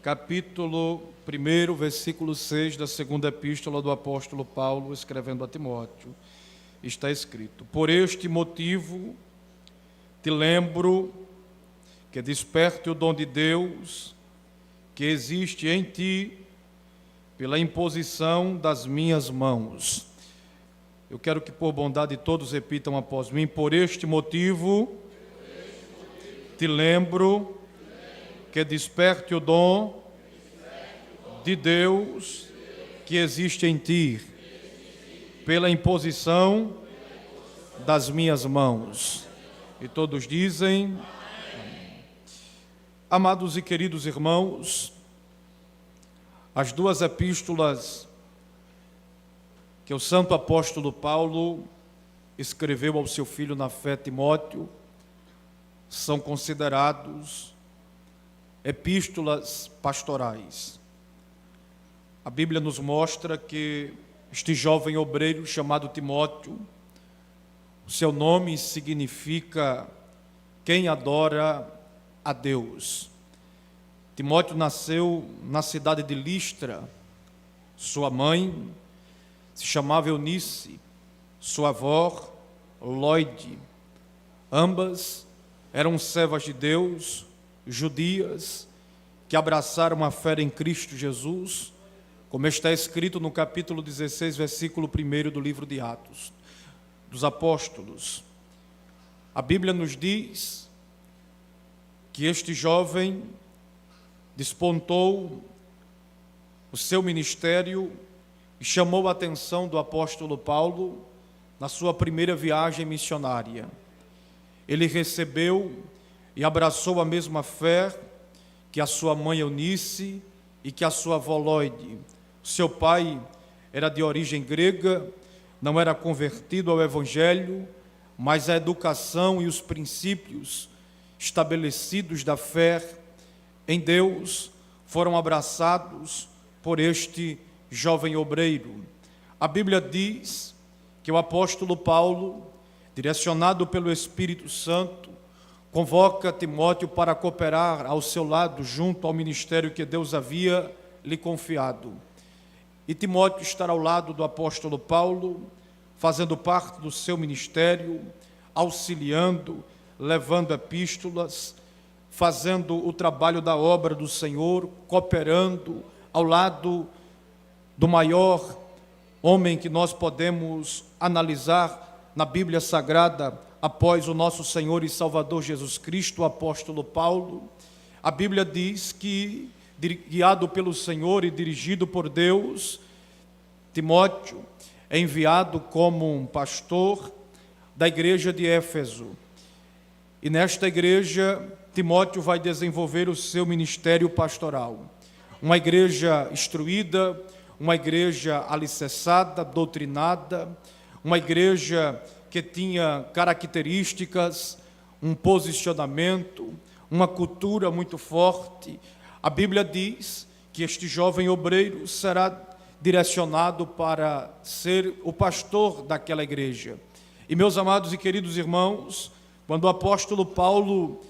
capítulo 1, versículo 6 da segunda epístola do apóstolo Paulo, escrevendo a Timóteo, está escrito: Por este motivo te lembro que desperte o dom de Deus que existe em ti pela imposição das minhas mãos. Eu quero que, por bondade, todos repitam após mim: por este motivo te lembro que desperte o dom de Deus que existe em ti pela imposição das minhas mãos. E todos dizem: amém. Amados e queridos irmãos, as duas epístolas que o santo apóstolo Paulo escreveu ao seu filho na fé, Timóteo, são considerados epístolas pastorais. A Bíblia nos mostra que este jovem obreiro chamado Timóteo, o seu nome significa quem adora a Deus. Timóteo nasceu na cidade de Listra. Sua mãe se chamava Eunice, sua avó Loide. Ambas eram servas de Deus, judias, que abraçaram a fé em Cristo Jesus, como está escrito no capítulo 16, versículo 1 do livro de Atos dos Apóstolos. A Bíblia nos diz que este jovem despontou o seu ministério e chamou a atenção do apóstolo Paulo na sua primeira viagem missionária. Ele recebeu e abraçou a mesma fé que a sua mãe Eunice e que a sua avó Loide. Seu pai era de origem grega, não era convertido ao Evangelho, mas a educação e os princípios estabelecidos da fé em Deus foram abraçados por este jovem obreiro. A Bíblia diz que o apóstolo Paulo, direcionado pelo Espírito Santo, convoca Timóteo para cooperar ao seu lado junto ao ministério que Deus havia lhe confiado. E Timóteo estará ao lado do apóstolo Paulo, fazendo parte do seu ministério, auxiliando, levando epístolas, fazendo o trabalho da obra do Senhor, cooperando ao lado do maior homem que nós podemos analisar na Bíblia Sagrada, após o nosso Senhor e Salvador Jesus Cristo, o apóstolo Paulo. A Bíblia diz que, guiado pelo Senhor e dirigido por Deus, Timóteo é enviado como um pastor da igreja de Éfeso. E nesta igreja, Timóteo vai desenvolver o seu ministério pastoral. Uma igreja instruída, uma igreja alicerçada, doutrinada, uma igreja que tinha características, um posicionamento, uma cultura muito forte. A Bíblia diz que este jovem obreiro será direcionado para ser o pastor daquela igreja. E, meus amados e queridos irmãos, quando o apóstolo Paulo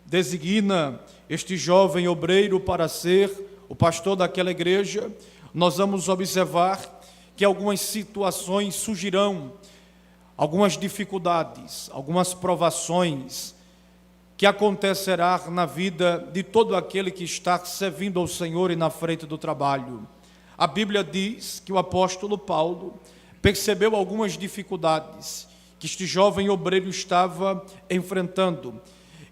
designa este jovem obreiro para ser o pastor daquela igreja, nós vamos observar que algumas situações surgirão, algumas dificuldades, algumas provações que acontecerá na vida de todo aquele que está servindo ao Senhor e na frente do trabalho. A Bíblia diz que o apóstolo Paulo percebeu algumas dificuldades que este jovem obreiro estava enfrentando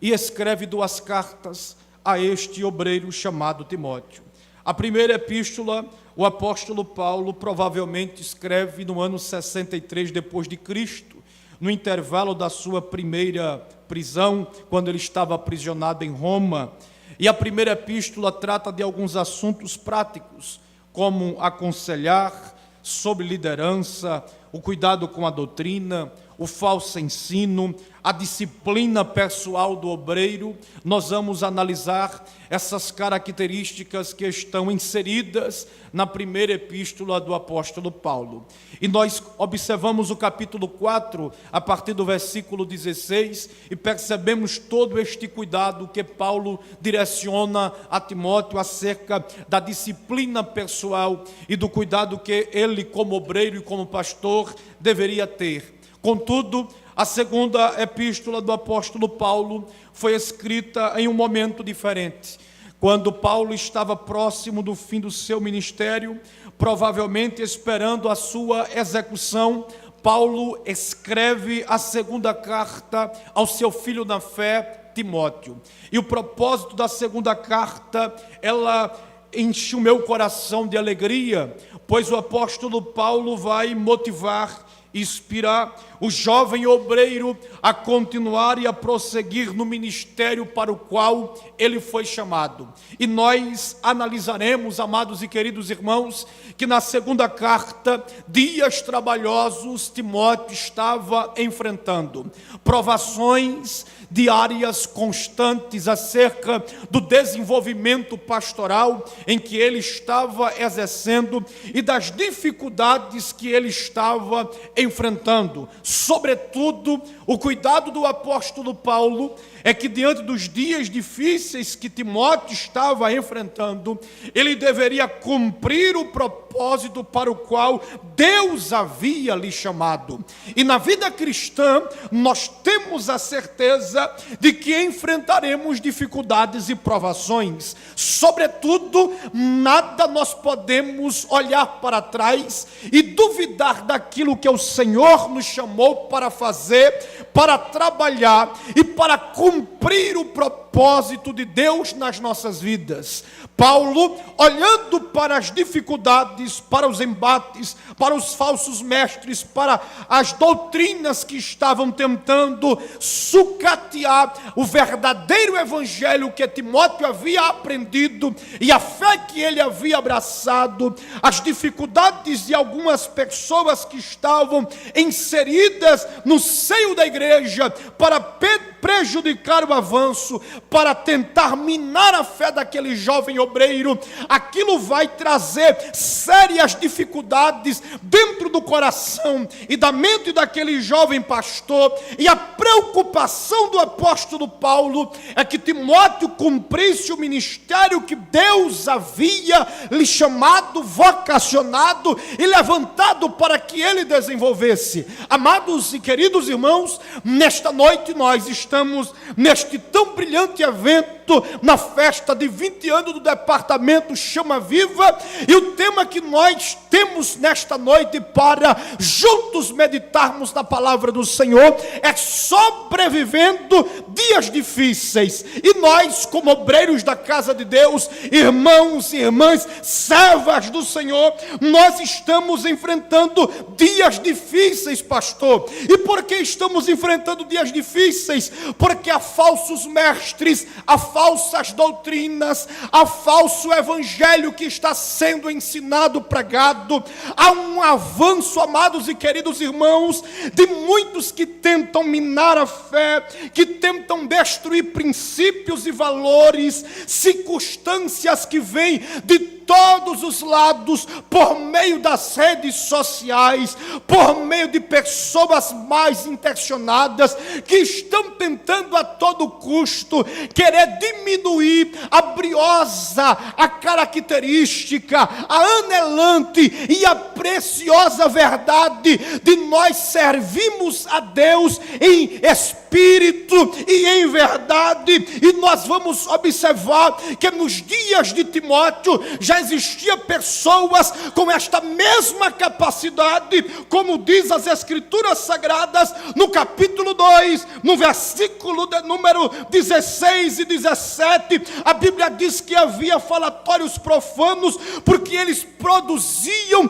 e escreve 2 cartas a este obreiro chamado Timóteo. A primeira epístola, o apóstolo Paulo provavelmente escreve no ano 63 depois de Cristo, no intervalo da sua primeira prisão, quando ele estava aprisionado em Roma. E a primeira epístola trata de alguns assuntos práticos, como aconselhar, sobre liderança, o cuidado com a doutrina, o falso ensino, a disciplina pessoal do obreiro. Nós vamos analisar essas características que estão inseridas na primeira epístola do apóstolo Paulo. E nós observamos o capítulo 4, a partir do versículo 16, e percebemos todo este cuidado que Paulo direciona a Timóteo acerca da disciplina pessoal e do cuidado que ele, como obreiro e como pastor, deveria ter. Contudo, a segunda epístola do apóstolo Paulo foi escrita em um momento diferente. Quando Paulo estava próximo do fim do seu ministério, provavelmente esperando a sua execução, Paulo escreve a segunda carta ao seu filho na fé, Timóteo. E o propósito da segunda carta, ela enche o meu coração de alegria, pois o apóstolo Paulo vai motivar, inspirar o jovem obreiro a continuar e a prosseguir no ministério para o qual ele foi chamado. E nós analisaremos, amados e queridos irmãos, que na segunda carta, dias trabalhosos Timóteo estava enfrentando, provações diárias constantes acerca do desenvolvimento pastoral em que ele estava exercendo e das dificuldades que ele estava enfrentando. Sobretudo, o cuidado do apóstolo Paulo é que diante dos dias difíceis que Timóteo estava enfrentando, ele deveria cumprir o propósito para o qual Deus havia lhe chamado. E na vida cristã, nós temos a certeza de que enfrentaremos dificuldades e provações. Sobretudo, nada nós podemos olhar para trás e duvidar daquilo que o Senhor nos chamou para fazer, para trabalhar e para cumprir o propósito de Deus nas nossas vidas. Paulo, olhando para as dificuldades, para os embates, para os falsos mestres, para as doutrinas que estavam tentando sucatear o verdadeiro evangelho que Timóteo havia aprendido e a fé que ele havia abraçado, as dificuldades de algumas pessoas que estavam inseridas no seio da igreja para prejudicar o avanço, para tentar minar a fé daquele jovem obreiro, aquilo vai trazer sérias dificuldades dentro do coração e da mente daquele jovem pastor. E a preocupação do apóstolo Paulo é que Timóteo cumprisse o ministério que Deus havia lhe chamado, vocacionado e levantado para que ele desenvolvesse. Amados e queridos irmãos, nesta noite nós estamos neste tão brilhante evento, na festa de 20 anos do departamento Chama Viva, e o tema que nós temos nesta noite para juntos meditarmos na palavra do Senhor é sobrevivendo dias difíceis. E nós, como obreiros da casa de Deus, irmãos e irmãs, servas do Senhor, nós estamos enfrentando dias difíceis, pastor. E por que estamos enfrentando dias difíceis? Porque há falsos mestres, há falsas doutrinas, há falso evangelho que está sendo ensinado, pregado. Há um avanço, amados e queridos irmãos, de muitos que tentam minar a fé, que tentam destruir princípios e valores, circunstâncias que vêm de todos os lados, por meio das redes sociais, por meio de pessoas mais intencionadas, que estão tentando a todo custo querer diminuir a briosa, a característica, a anelante e a preciosa verdade de nós servimos a Deus em espírito e em verdade. E nós vamos observar que nos dias de Timóteo já existia pessoas com esta mesma capacidade, como diz as Escrituras Sagradas no capítulo 2, no versículo de número 16 e 17, a Bíblia diz que havia falatórios profanos, porque eles produziam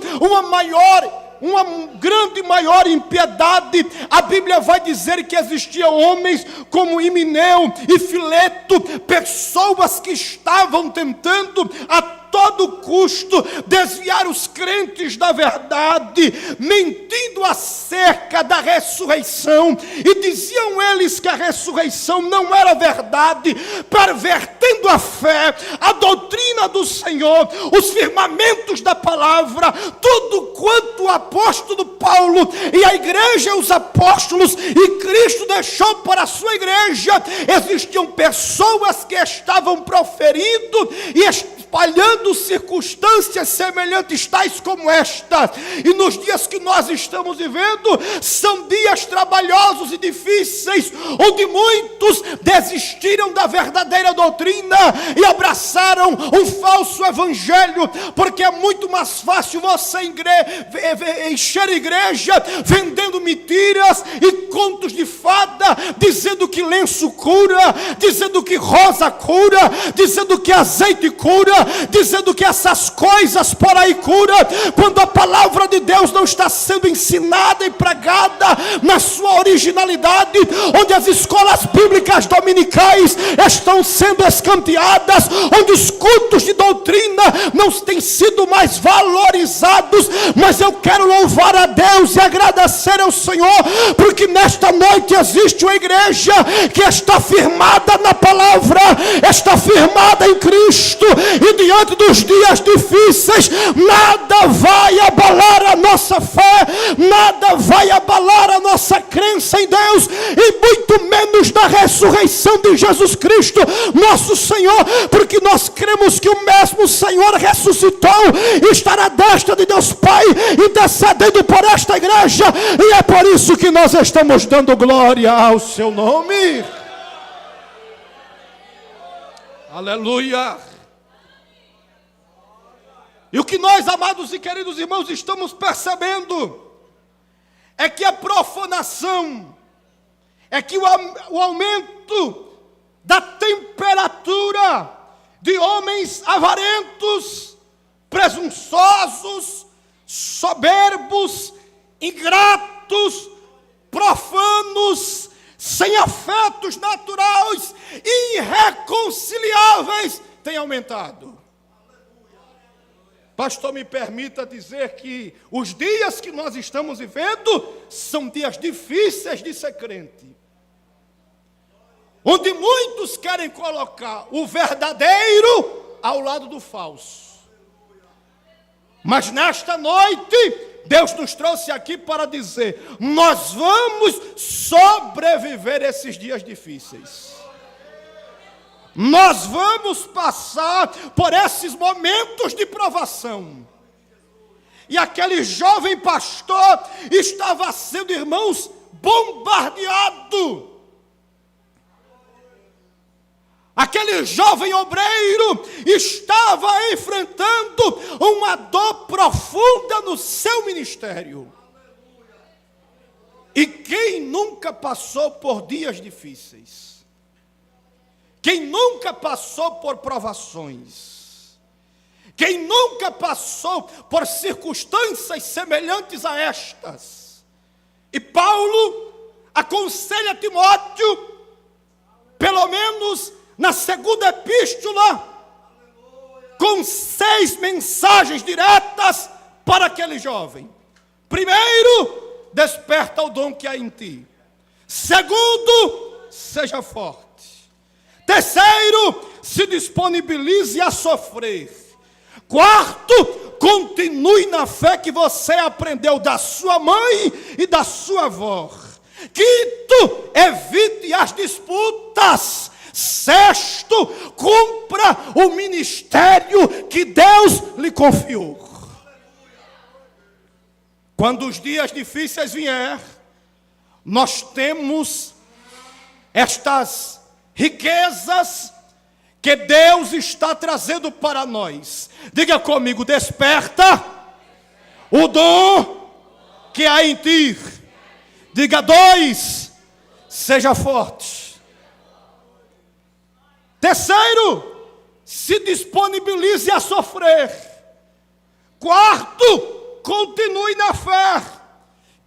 uma grande maior impiedade. A Bíblia vai dizer que existiam homens como Himeneu e Fileto, pessoas que estavam tentando a todo todo custo desviar os crentes da verdade, mentindo acerca da ressurreição, e diziam eles que a ressurreição não era verdade, pervertendo a fé, a doutrina do Senhor, os firmamentos da palavra, tudo quanto o apóstolo Paulo e a igreja, os apóstolos e Cristo deixou para a sua igreja. Existiam pessoas que estavam proferindo e espalhando circunstâncias semelhantes tais como esta. E nos dias que nós estamos vivendo, são dias trabalhosos e difíceis, onde muitos desistiram da verdadeira doutrina e abraçaram um falso evangelho, porque é muito mais fácil você encher a igreja vendendo mentiras e contos de fada, dizendo que lenço cura, dizendo que rosa cura, dizendo que azeite cura, dizendo que essas coisas por aí cura, quando a palavra de Deus não está sendo ensinada e pregada na sua originalidade, onde as escolas bíblicas dominicais estão sendo escanteadas, onde os cultos de doutrina não têm sido mais valorizados. Mas eu quero louvar a Deus e agradecer ao Senhor, porque nesta noite existe uma igreja que está firmada na palavra, está firmada em Cristo, e diante dos dias difíceis, nada vai abalar a nossa fé, nada vai abalar a nossa crença em Deus, e muito menos na ressurreição de Jesus Cristo, nosso Senhor, porque nós cremos que o mesmo Senhor ressuscitou e estará à destra de Deus Pai, intercedendo por esta igreja, e é por isso que nós estamos dando glória ao seu nome. Aleluia. E o que nós, amados e queridos irmãos, estamos percebendo é que a profanação, é que o aumento da temperatura de homens avarentos, presunçosos, soberbos, ingratos, profanos, sem afetos naturais, irreconciliáveis, tem aumentado. Pastor, me permita dizer que os dias que nós estamos vivendo são dias difíceis de ser crente, onde muitos querem colocar o verdadeiro ao lado do falso. Mas nesta noite, Deus nos trouxe aqui para dizer: nós vamos sobreviver esses dias difíceis. Nós vamos passar por esses momentos de provação. E aquele jovem pastor estava sendo, irmãos, bombardeado. Aquele jovem obreiro estava enfrentando uma dor profunda no seu ministério. E quem nunca passou por dias difíceis? Quem nunca passou por provações? Quem nunca passou por circunstâncias semelhantes a estas? E Paulo aconselha Timóteo, pelo menos na segunda epístola, com 6 mensagens diretas para aquele jovem. Primeiro, desperta o dom que há em ti. Segundo, seja forte. Terceiro, se disponibilize a sofrer. Quarto, continue na fé que você aprendeu da sua mãe e da sua avó. Quinto, evite as disputas. Sexto, cumpra o ministério que Deus lhe confiou. Quando os dias difíceis vier, nós temos estas riquezas que Deus está trazendo para nós. Diga comigo: desperta o dom que há em ti. Diga 2, seja forte. Terceiro, se disponibilize a sofrer. Quarto, continue na fé.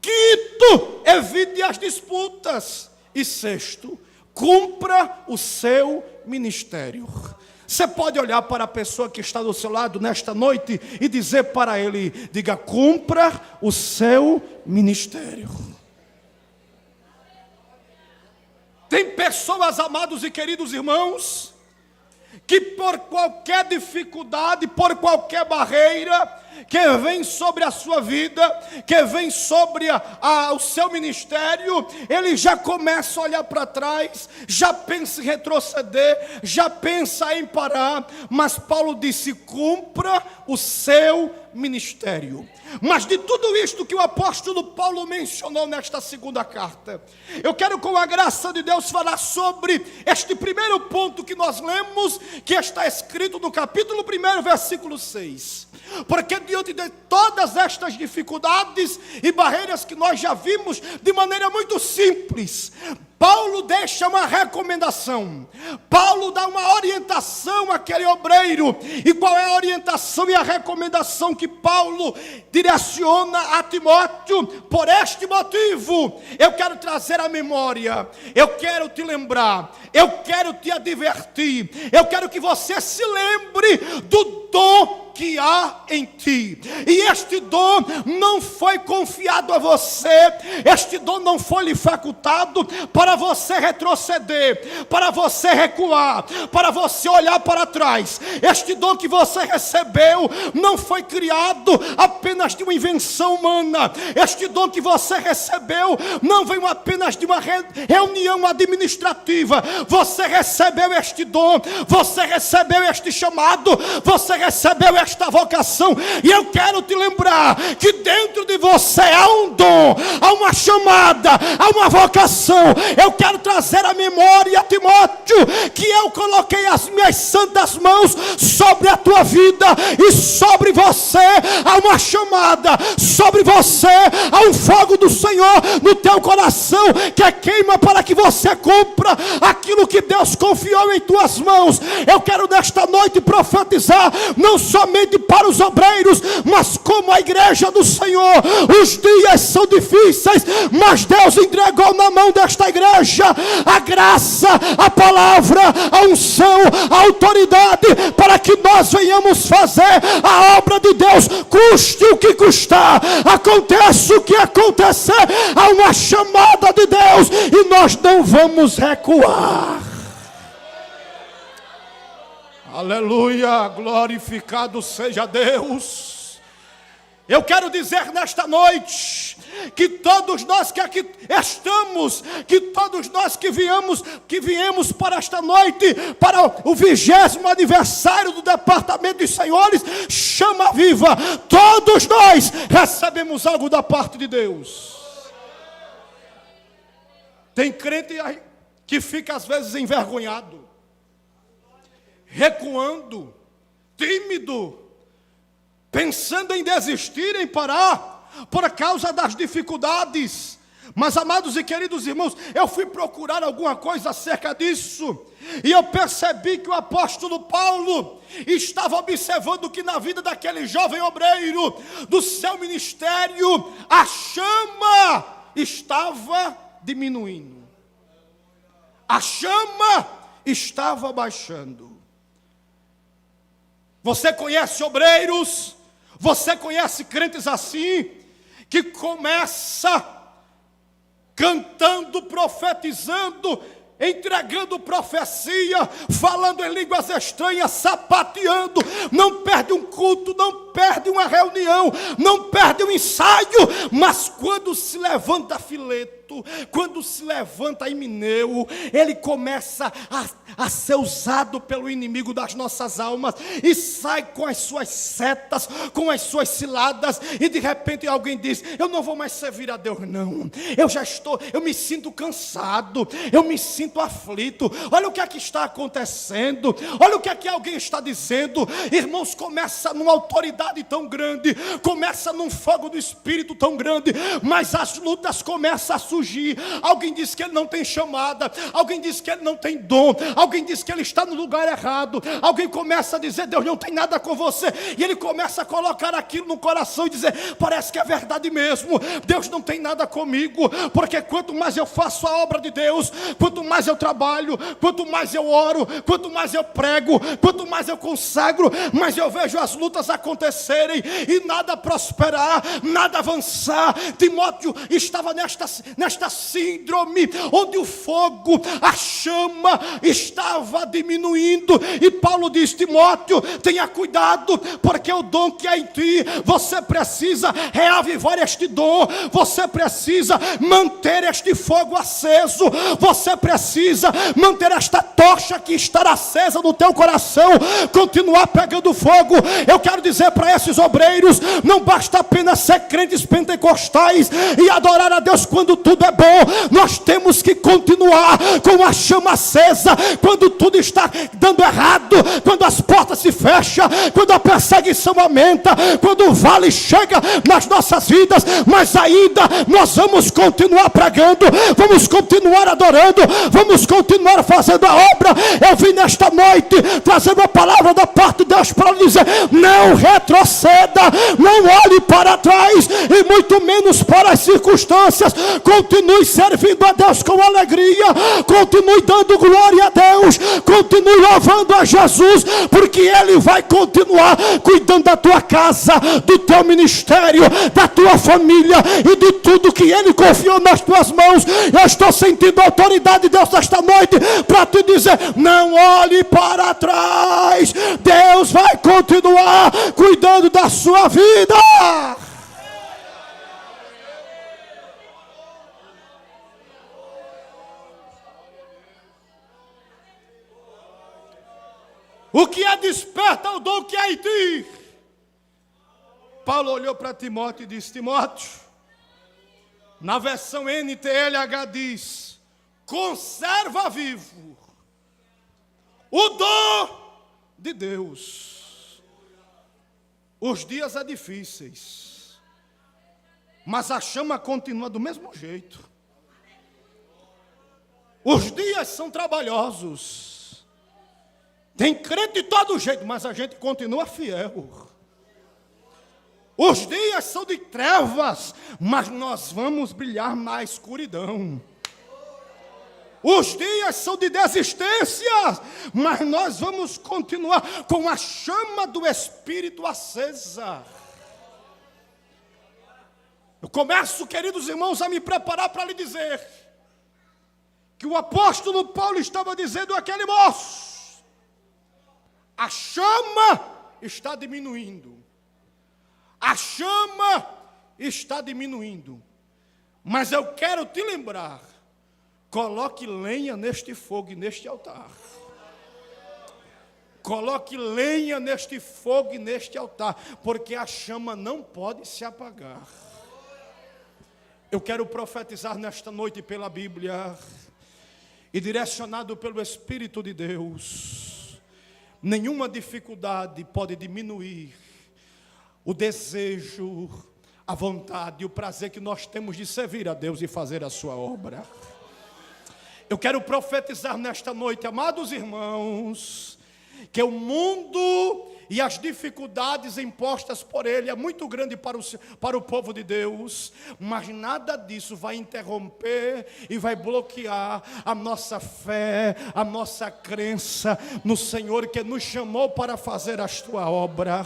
Quinto, evite as disputas. E sexto, cumpra o seu ministério. Você pode olhar para a pessoa que está do seu lado nesta noite e dizer para ele, diga, cumpra o seu ministério. Tem pessoas, amados e queridos irmãos, que por qualquer dificuldade, por qualquer barreira que vem sobre a sua vida, que vem sobre o seu ministério, ele já começa a olhar para trás, já pensa em retroceder, já pensa em parar. Mas Paulo disse, cumpra o seu ministério. Mas de tudo isto que o apóstolo Paulo mencionou nesta segunda carta, eu quero, com a graça de Deus, falar sobre este primeiro ponto que nós lemos, que está escrito no capítulo 1, versículo 6. Porque diante de todas estas dificuldades e barreiras que nós já vimos, de maneira muito simples, Paulo deixa uma recomendação, Paulo dá uma orientação àquele obreiro. E qual é a orientação e a recomendação que Paulo direciona a Timóteo? Por este motivo, eu quero trazer à memória, eu quero te lembrar, eu quero te advertir, eu quero que você se lembre do dom que há em ti. E este dom não foi confiado a você, este dom não foi lhe facultado para você retroceder, para você recuar, para você olhar para trás. Este dom que você recebeu não foi criado apenas de uma invenção humana. Este dom que você recebeu não veio apenas de uma reunião administrativa. Você recebeu este dom, você recebeu este chamado, você recebeu esta vocação. E eu quero te lembrar que dentro de você há um dom, há uma chamada, há uma vocação. Eu quero trazer à memória, Timóteo, que eu coloquei as minhas santas mãos sobre a tua vida, e sobre você há uma chamada, sobre você há um fogo do Senhor no teu coração, que queima para que você cumpra aquilo que Deus confiou em tuas mãos. Eu quero nesta noite profetizar, não somente para os obreiros, mas como a igreja do Senhor. Os dias são difíceis, mas Deus entregou na mão desta igreja a graça, a palavra, a unção, a autoridade, para que nós venhamos fazer a obra de Deus, custe o que custar, aconteça o que acontecer. Há uma chamada de Deus e nós não vamos recuar. Aleluia, glorificado seja Deus. Eu quero dizer nesta noite que todos nós que aqui estamos, que todos nós que viemos para esta noite, para o 20º aniversário do Departamento dos Senhores, Chama Viva, todos nós recebemos algo da parte de Deus. Tem crente que fica às vezes envergonhado, recuando, tímido, pensando em desistir, em parar, por causa das dificuldades. Mas, amados e queridos irmãos, eu fui procurar alguma coisa acerca disso, e eu percebi que o apóstolo Paulo estava observando que na vida daquele jovem obreiro, do seu ministério, a chama estava diminuindo, a chama estava baixando. Você conhece obreiros, você conhece crentes assim, que começa cantando, profetizando, entregando profecia, falando em línguas estranhas, sapateando, não perde um culto, não perde uma reunião, não perde um ensaio, mas quando se levanta Fileto, quando se levanta Himeneu, ele começa a ser usado pelo inimigo das nossas almas, e sai com as suas setas, com as suas ciladas, e de repente alguém diz, eu não vou mais servir a Deus não, eu me sinto cansado, eu me sinto aflito, olha o que é que está acontecendo, olha o que é que alguém está dizendo. Irmãos, começa numa autoridade tão grande, começa num fogo do Espírito tão grande, mas as lutas começam a surgir, surgir. Alguém diz que ele não tem chamada, alguém diz que ele não tem dom, alguém diz que ele está no lugar errado, alguém começa a dizer: Deus não tem nada com você, e ele começa a colocar aquilo no coração e dizer: parece que é verdade mesmo, Deus não tem nada comigo, porque quanto mais eu faço a obra de Deus, quanto mais eu trabalho, quanto mais eu oro, quanto mais eu prego, quanto mais eu consagro, mais eu vejo as lutas acontecerem e nada prosperar, nada avançar. Timóteo estava nesta síndrome, onde o fogo, a chama estava diminuindo, e Paulo diz: Timóteo, tenha cuidado, porque o dom que há em ti, você precisa reavivar este dom, você precisa manter este fogo aceso, você precisa manter esta tocha que está acesa no teu coração, continuar pegando fogo. Eu quero dizer para esses obreiros: não basta apenas ser crentes pentecostais e adorar a Deus quando tudo é bom, nós temos que continuar com a chama acesa quando tudo está dando errado, quando as portas se fecham, quando a perseguição aumenta, quando o vale chega nas nossas vidas, mas ainda nós vamos continuar pregando, vamos continuar adorando, vamos continuar fazendo a obra. Eu vim nesta noite trazendo a palavra da parte de Deus para dizer: não retroceda, não olhe para trás e muito menos para as circunstâncias. Continue servindo a Deus com alegria, continue dando glória a Deus, continue louvando a Jesus, porque Ele vai continuar cuidando da tua casa, do teu ministério, da tua família e de tudo que Ele confiou nas tuas mãos. Eu estou sentindo a autoridade de Deus nesta noite para te dizer: não olhe para trás, Deus vai continuar cuidando da sua vida. O que é desperta o dom que há em ti? Paulo olhou para Timóteo e disse: Timóteo, na versão NTLH diz: conserva vivo o dom de Deus. Os dias são difíceis, mas a chama continua do mesmo jeito. Os dias são trabalhosos, tem crente de todo jeito, mas a gente continua fiel. Os dias são de trevas, mas nós vamos brilhar na escuridão. Os dias são de desistência, mas nós vamos continuar com a chama do Espírito acesa. Eu começo, queridos irmãos, a me preparar para lhe dizer que o apóstolo Paulo estava dizendo àquele moço: a chama está diminuindo. A chama está diminuindo. Mas eu quero te lembrar: coloque lenha neste fogo e neste altar. Coloque lenha neste fogo e neste altar, porque a chama não pode se apagar. Eu quero profetizar nesta noite pela Bíblia e direcionado pelo Espírito de Deus: nenhuma dificuldade pode diminuir o desejo, a vontade e o prazer que nós temos de servir a Deus e fazer a sua obra. Eu quero profetizar nesta noite, amados irmãos, que o mundo e as dificuldades impostas por ele é muito grande para o povo de Deus, mas nada disso vai interromper e vai bloquear a nossa fé, a nossa crença no Senhor que nos chamou para fazer a sua obra.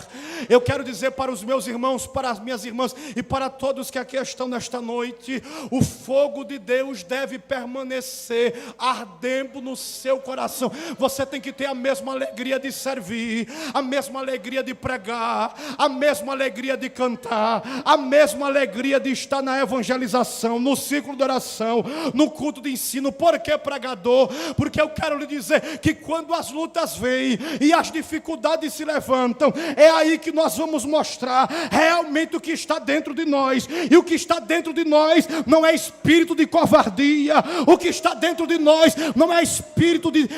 Eu quero dizer para os meus irmãos, para as minhas irmãs e para todos que aqui estão nesta noite: o fogo de Deus deve permanecer ardendo no seu coração. Você tem que ter a mesma alegria de servir, a mesma alegria de pregar, a mesma alegria de cantar, a mesma alegria de estar na evangelização, no ciclo de oração, no culto de ensino. Por que pregador? Porque eu quero lhe dizer que quando as lutas vêm e as dificuldades se levantam, é aí que nós vamos mostrar realmente o que está dentro de nós. E o que está dentro de nós não é espírito de covardia, o que está dentro de nós não é espírito de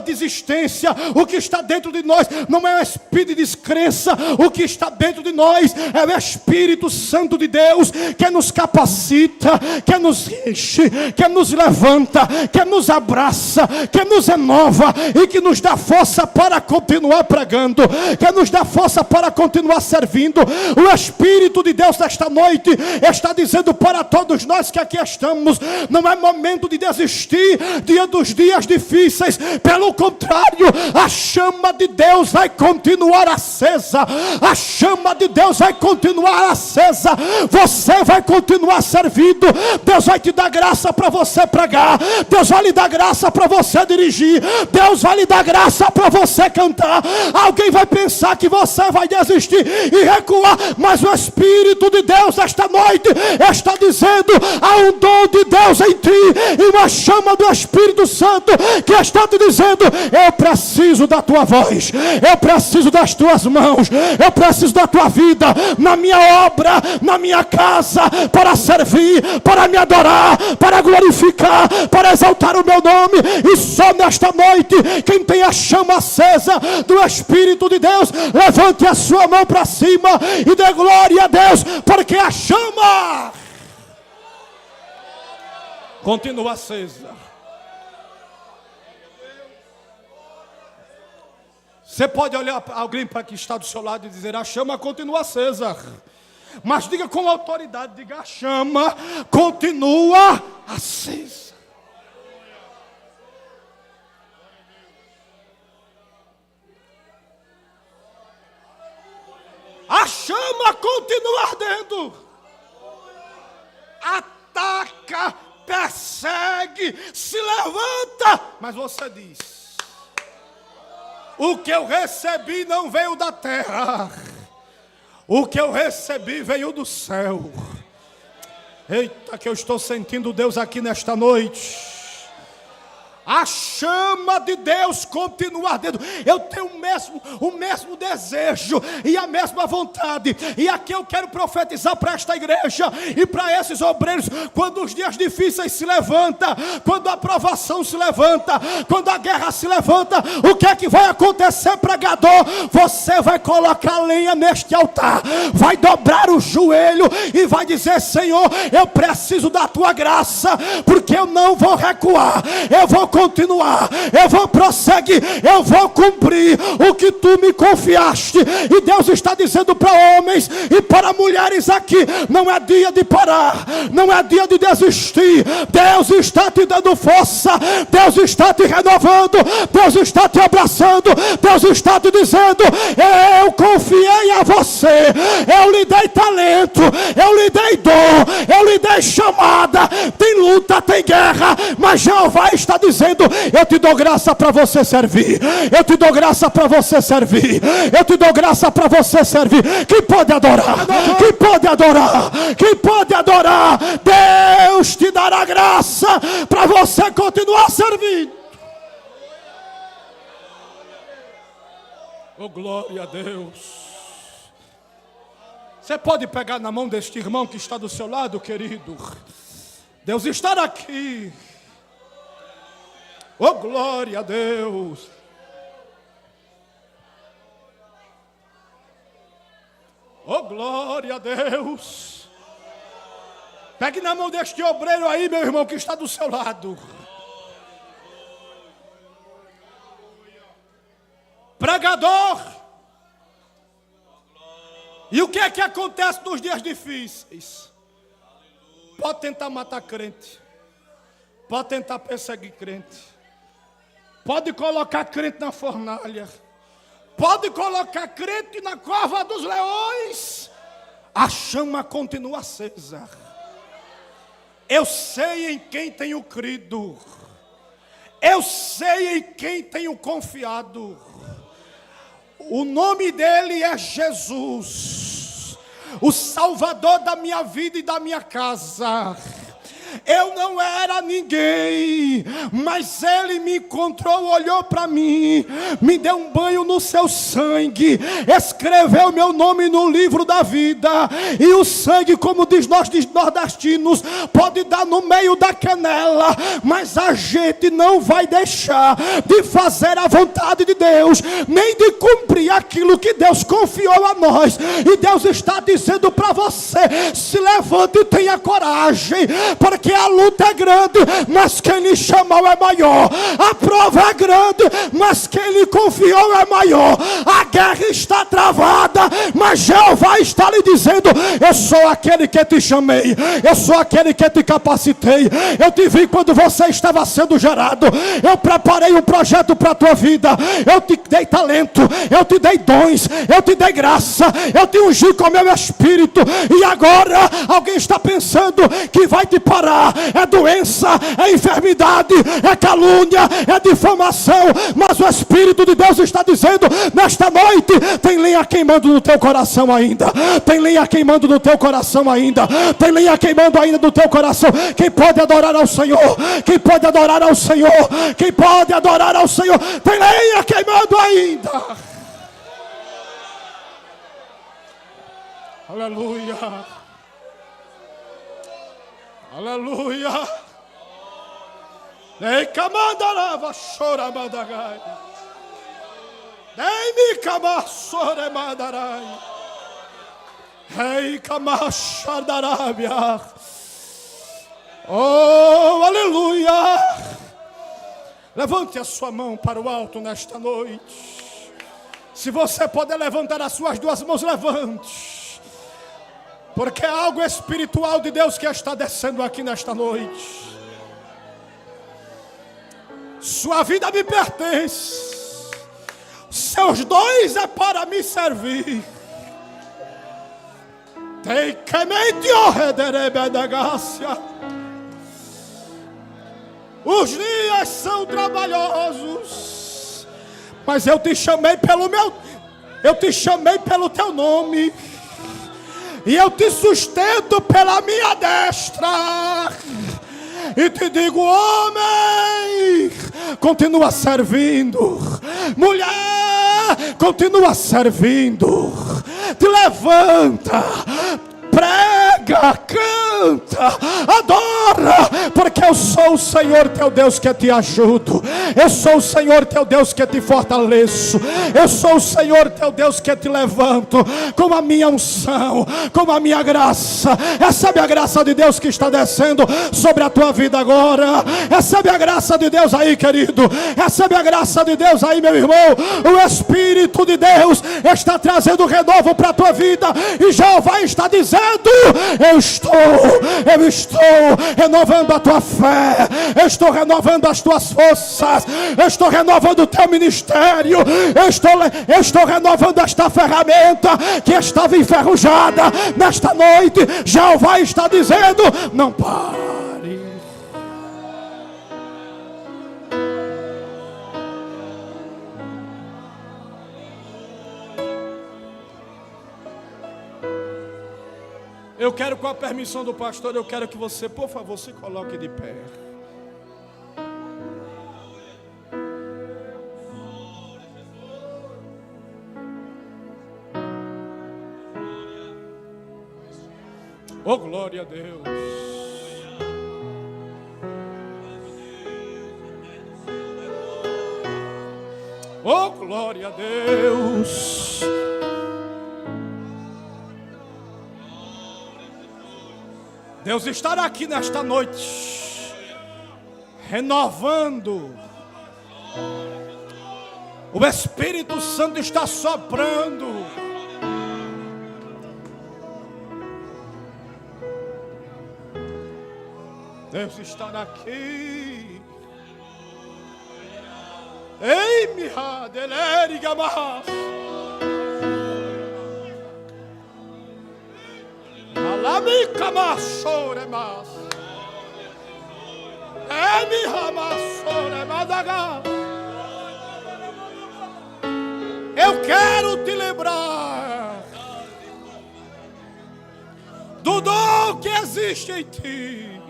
desistência, o que está dentro de nós não é espírito dúvida e descrença, o que está dentro de nós é o Espírito Santo de Deus, que nos capacita, que nos enche, que nos levanta, que nos abraça, que nos renova e que nos dá força para continuar pregando, que nos dá força para continuar servindo. O Espírito de Deus nesta noite está dizendo para todos nós que aqui estamos, não é momento de desistir diante dos dias difíceis, pelo contrário, a chama de Deus vai continuar acesa, a chama de Deus vai continuar acesa, você vai continuar servindo, Deus vai te dar graça para você pregar, Deus vai lhe dar graça para você dirigir, Deus vai lhe dar graça para você cantar. Alguém vai pensar que você vai desistir e recuar, mas o Espírito de Deus esta noite está dizendo, há um dom de Deus em ti, e uma chama do Espírito Santo que está te dizendo, eu preciso da tua voz, eu preciso das tuas mãos, eu preciso da tua vida, na minha obra, na minha casa, para servir, para me adorar, para glorificar, para exaltar o meu nome. E só nesta noite, quem tem a chama acesa do Espírito de Deus, levante a sua mão para cima e dê glória a Deus, porque a chama continua acesa. Você pode olhar para alguém para que está do seu lado e dizer, a chama continua acesa. Mas diga com autoridade, diga, a chama continua acesa. A chama continua ardendo. Ataca, persegue, se levanta. Mas você diz, o que eu recebi não veio da terra, o que eu recebi veio do céu. Eita, que eu estou sentindo Deus aqui nesta noite. A chama de Deus continua ardendo. Eu tenho o mesmo desejo e a mesma vontade. E aqui eu quero profetizar para esta igreja e para esses obreiros. Quando os dias difíceis se levantam, quando a provação se levanta, quando a guerra se levanta, o que é que vai acontecer, pregador? Você vai colocar lenha neste altar, vai dobrar o joelho e vai dizer, Senhor, eu preciso da tua graça, porque eu não vou recuar, eu vou continuar, eu vou prosseguir, eu vou cumprir o que tu me confiaste. E Deus está dizendo para homens e para mulheres aqui, não é dia de parar, não é dia de desistir. Deus está te dando força, Deus está te renovando, Deus está te abraçando, Deus está te dizendo, eu confiei a você, eu lhe dei talento, eu lhe dei dom, eu lhe dei chamada. Tem luta, tem guerra, mas Jeová está dizendo, eu te dou graça para você servir, eu te dou graça para você servir, eu te dou graça para você servir. Quem pode adorar? Quem pode adorar? Quem pode adorar? Deus te dará graça para você continuar servindo. Oh, glória a Deus. Você pode pegar na mão deste irmão que está do seu lado, querido. Deus está aqui. Oh, glória a Deus. Oh, glória a Deus. Pegue na mão deste obreiro aí, meu irmão, que está do seu lado. Pregador. E o que é que acontece nos dias difíceis? Pode tentar matar crente, pode tentar perseguir crente, pode colocar crente na fornalha, pode colocar crente na cova dos leões, a chama continua acesa. Eu sei em quem tenho crido, eu sei em quem tenho confiado. O nome dele é Jesus, o Salvador da minha vida e da minha casa. Eu não era ninguém, mas Ele me encontrou, olhou para mim, me deu um banho no seu sangue, escreveu meu nome no livro da vida. E o sangue, como diz nós nordestinos, pode dar no meio da canela, mas a gente não vai deixar de fazer a vontade de Deus, nem de cumprir aquilo que Deus confiou a nós. E Deus está dizendo para você: se levante e tenha coragem, porque a luta é grande, mas quem lhe chamou é maior. A prova é grande, mas quem lhe confiou é maior. A guerra está travada, mas Jeová está lhe dizendo: eu sou aquele que te chamei, eu sou aquele que te capacitei. Eu te vi quando você estava sendo gerado, eu preparei um projeto para a tua vida, eu te dei talento, eu te dei dons, eu te dei graça, eu te ungi com meu espírito. E agora alguém está pensando que vai te parar. É doença, é enfermidade, é calúnia, é difamação, mas o Espírito de Deus está dizendo nesta noite: tem lenha queimando no teu coração ainda, tem lenha queimando no teu coração ainda, tem lenha queimando ainda no teu coração. Quem pode adorar ao Senhor? Quem pode adorar ao Senhor? Quem pode adorar ao Senhor? Tem lenha queimando ainda. Aleluia, aleluia. Ei, camandarava, chora, madagai. Ei, me camassore, madarai. Ei, camachadarábia. Oh, aleluia. Levante a sua mão para o alto nesta noite. Se você puder levantar as suas duas mãos, levante. Porque é algo espiritual de Deus que está descendo aqui nesta noite. Sua vida me pertence. Seus dons é para me servir. Tem que mente da graça. Os dias são trabalhosos, mas eu te chamei pelo teu nome. E eu te sustento pela minha destra. E te digo: homem, continua servindo. Mulher, continua servindo. Te levanta, prega, canta, adora, porque eu sou o Senhor teu Deus que te ajudo. Eu sou o Senhor teu Deus que te fortaleço. Eu sou o Senhor teu Deus que te levanto com a minha unção, com a minha graça. Recebe a graça de Deus que está descendo sobre a tua vida agora. Recebe a graça de Deus aí, querido. Recebe a graça de Deus aí, meu irmão. O Espírito de Deus está trazendo renovo para a tua vida. E Jeová está dizendo: eu estou renovando a tua fé, eu estou renovando as tuas forças, eu estou renovando o teu ministério, eu estou renovando esta ferramenta que estava enferrujada. Nesta noite, Jeová está dizendo: não pare. Eu quero, com a permissão do pastor, eu quero que você, por favor, se coloque de pé. Oh, glória a Deus. Oh, glória a Deus. Deus estará aqui nesta noite, renovando. O Espírito Santo está soprando. Deus está aqui. Ei, miha, delériga, mas. Alamica, maçore, mas. Ei, miha, maçore, madaga. Eu quero te lembrar do dom que existe em ti.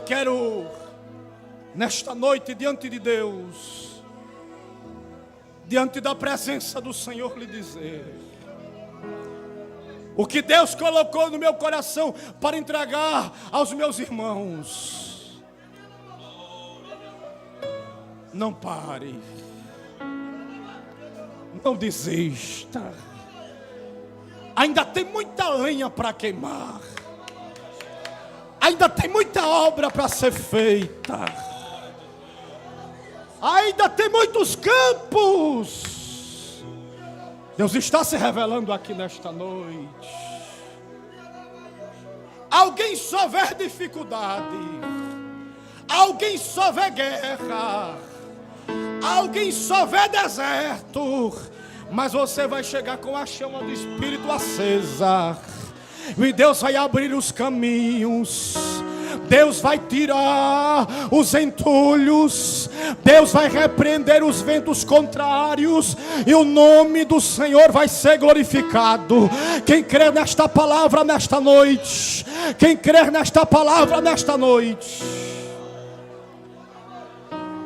quero, nesta noite, diante de Deus, diante da presença do Senhor, lhe dizer o que Deus colocou no meu coração para entregar aos meus irmãos. Não pare, não desista, ainda tem muita lenha para queimar, ainda tem muita obra para ser feita, ainda tem muitos campos. Deus está se revelando aqui nesta noite. Alguém só vê dificuldade, alguém só vê guerra, alguém só vê deserto, mas você vai chegar com a chama do Espírito acesa, e Deus vai abrir os caminhos, Deus vai tirar os entulhos, Deus vai repreender os ventos contrários, e o nome do Senhor vai ser glorificado. Quem crê nesta palavra nesta noite, quem crê nesta palavra nesta noite,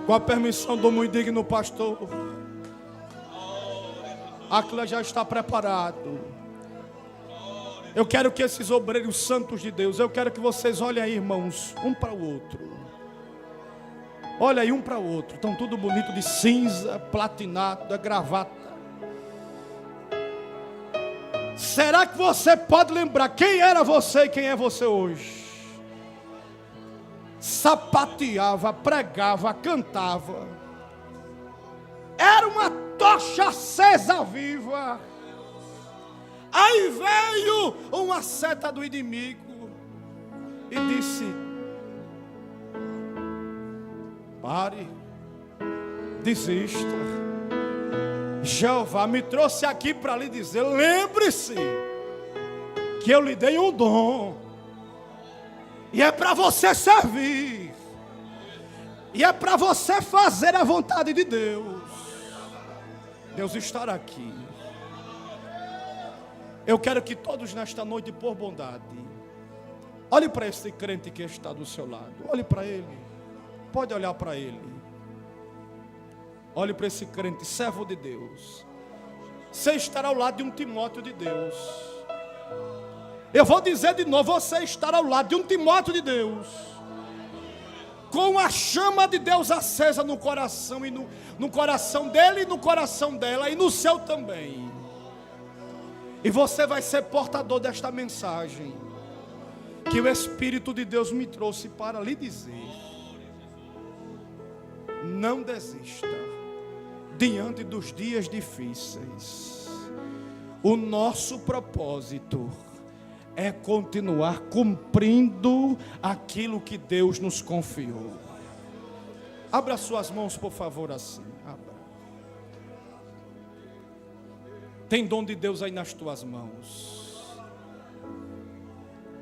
com a permissão do muito digno pastor, aquilo já está preparado. Eu quero que esses obreiros santos de Deus, eu quero que vocês olhem aí, irmãos, um para o outro. Olha aí um para o outro. Estão tudo bonito de cinza, platinado, gravata. Será que você pode lembrar quem era você e quem é você hoje? Sapateava, pregava, cantava. Era uma tocha acesa viva. Aí veio uma seta do inimigo e disse: pare, desista. Jeová me trouxe aqui para lhe dizer: lembre-se que eu lhe dei um dom, e é para você servir, e é para você fazer a vontade de Deus. Deus estará aqui. Eu quero que todos nesta noite, por bondade, olhe para esse crente que está do seu lado. Olhe para ele. Pode olhar para ele. Olhe para esse crente, servo de Deus. Você estará ao lado de um Timóteo de Deus. Eu vou dizer de novo, você estará ao lado de um Timóteo de Deus, com a chama de Deus acesa no coração, e no coração dele e no coração dela, e no seu também. E você vai ser portador desta mensagem que o Espírito de Deus me trouxe para lhe dizer: não desista diante dos dias difíceis. O nosso propósito é continuar cumprindo aquilo que Deus nos confiou. Abra suas mãos, por favor, assim. Abra. Tem dom de Deus aí nas tuas mãos.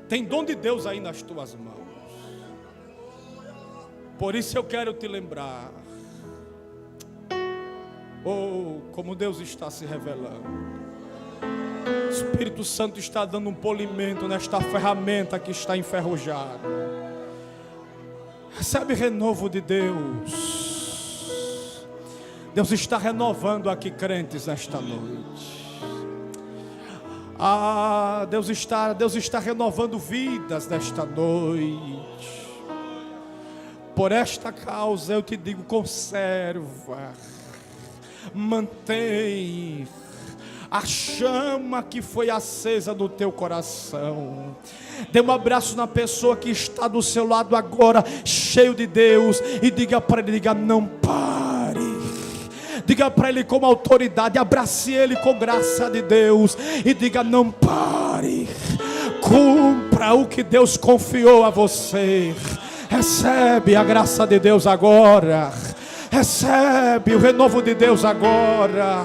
Tem dom de Deus aí nas tuas mãos. Por isso eu quero te lembrar. Oh, como Deus está se revelando. O Espírito Santo está dando um polimento nesta ferramenta que está enferrujada. Recebe renovo de Deus. Deus está renovando aqui crentes nesta noite. Deus está renovando vidas nesta noite. Por esta causa eu te digo: conserva, mantém a chama que foi acesa no teu coração. Dê um abraço na pessoa que está do seu lado agora, cheio de Deus, e diga para ele: diga, não pare. Diga para ele com autoridade, abrace ele com graça de Deus e diga: não pare. Cumpra o que Deus confiou a você. Recebe a graça de Deus agora. Recebe o renovo de Deus agora.